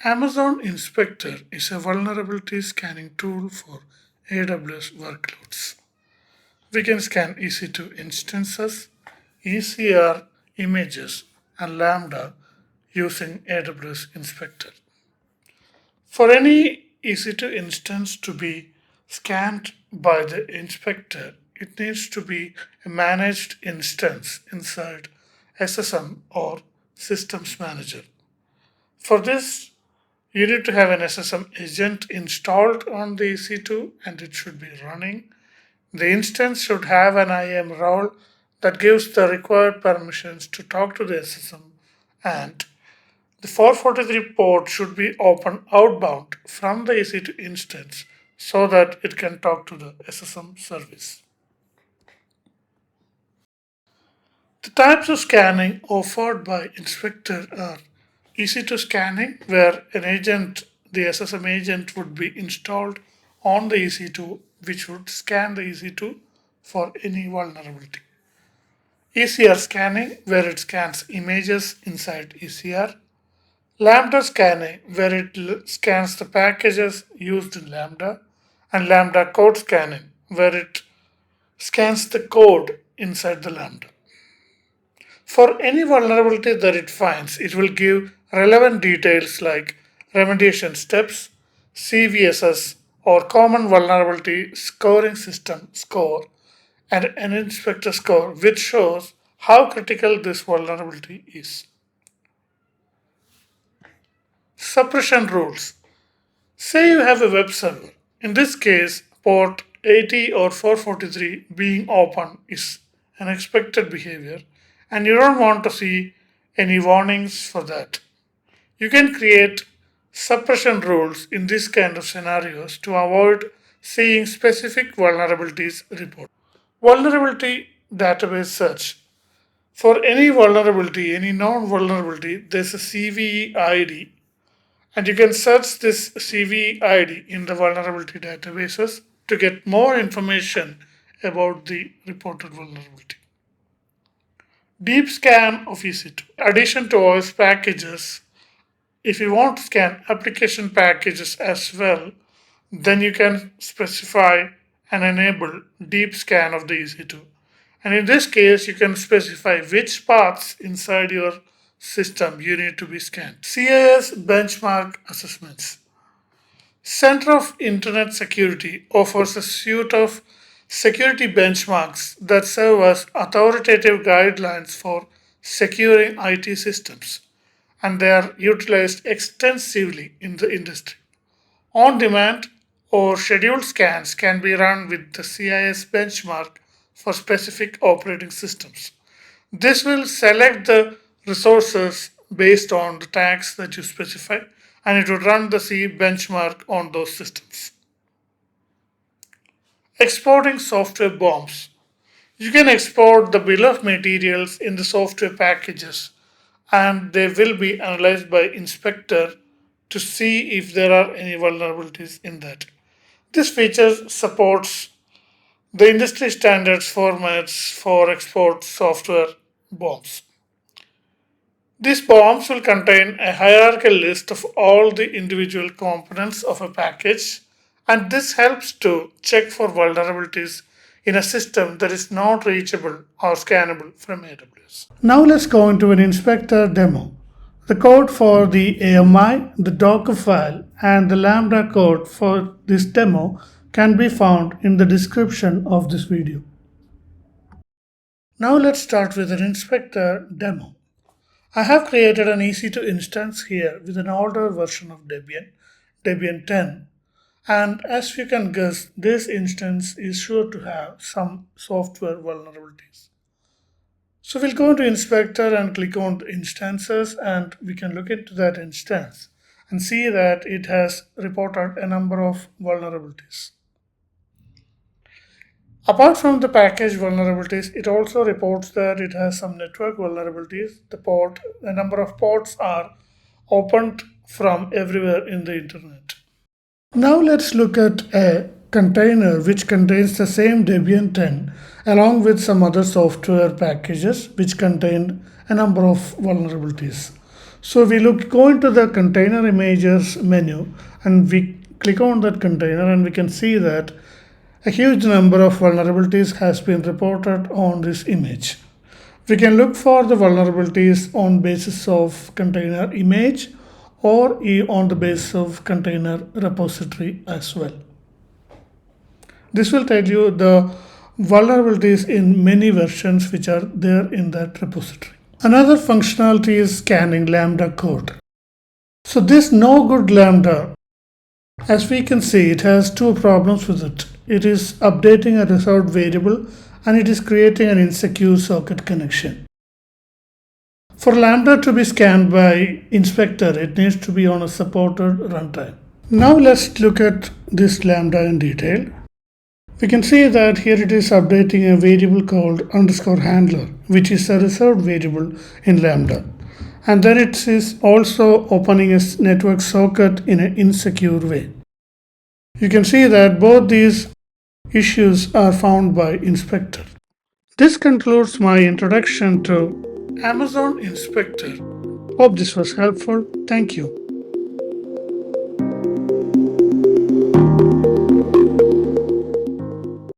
Amazon Inspector is a vulnerability scanning tool for AWS workloads. We can scan EC2 instances, ECR images, and Lambda using AWS Inspector. For any EC2 instance to be scanned by the inspector, it needs to be a managed instance inside SSM or Systems Manager. For this, you need to have an SSM agent installed on the EC2 and it should be running. The instance should have an IAM role that gives the required permissions to talk to the SSM, and the 443 port should be open outbound from the EC2 instance so that it can talk to the SSM service. The types of scanning offered by Inspector are EC2 scanning, where an agent, the SSM agent, would be installed on the EC2, which would scan the EC2 for any vulnerability. ECR scanning, where it scans images inside ECR. Lambda scanning, where it scans the packages used in Lambda. And Lambda code scanning, where it scans the code inside the Lambda. For any vulnerability that it finds, it will give relevant details like remediation steps, CVSS, or common vulnerability scoring system score, and an inspector score, which shows how critical this vulnerability is. Suppression rules. Say you have a web server. In this case, port 80 or 443 being open is an expected behavior, and you don't want to see any warnings for that. You can create suppression rules in this kind of scenarios to avoid seeing specific vulnerabilities reported. Vulnerability database search. For any vulnerability, any known vulnerability, there's a CVE ID, and you can search this CVE ID in the vulnerability databases to get more information about the reported vulnerability. Deep scan of EC2. In addition to OS packages, if you want to scan application packages as well, then you can specify and enable deep scan of the EC2. And in this case, you can specify which paths inside your system you need to be scanned. CIS benchmark assessments. Center of Internet Security offers a suite of security benchmarks that serve as authoritative guidelines for securing IT systems, and they are utilized extensively in the industry. On demand or scheduled scans can be run with the CIS benchmark for specific operating systems. This will select the resources based on the tags that you specify, and it will run the C benchmark on those systems. Exporting software bombs. You can export the bill of materials in the software packages, and they will be analyzed by inspector to see if there are any vulnerabilities in that. This feature supports the industry standards formats for export software bombs. These bombs will contain a hierarchical list of all the individual components of a package, and this helps to check for vulnerabilities in a system that is not reachable or scannable from AWS. Now let's go into an inspector demo. The code for the AMI, the Docker file, and the Lambda code for this demo can be found in the description of this video. Now let's start with an inspector demo. I have created an EC2 instance here with an older version of Debian, Debian 10, and as you can guess, this instance is sure to have some software vulnerabilities. So we'll go into Inspector and click on Instances, and we can look into that instance and see that it has reported a number of vulnerabilities. Apart from the package vulnerabilities, it also reports that it has some network vulnerabilities. The number of ports are opened from everywhere in the internet. Now let's look at a container which contains the same Debian 10 along with some other software packages which contain a number of vulnerabilities. So we go into the container images menu and we click on that container and we can see that a huge number of vulnerabilities has been reported on this image. We can look for the vulnerabilities on basis of container image or on the basis of container repository as well. This will tell you the vulnerabilities in many versions which are there in that repository. Another functionality is scanning Lambda code. So this no good Lambda, as we can see, it has two problems with it. It is updating a reserved variable and it is creating an insecure socket connection. For Lambda to be scanned by Inspector, it needs to be on a supported runtime. Now let's look at this Lambda in detail. We can see that here it is updating a variable called _handler, which is a reserved variable in Lambda. And then it is also opening a network socket in an insecure way. You can see that both these issues are found by Inspector. This concludes my introduction to Amazon Inspector. Hope this was helpful. Thank you.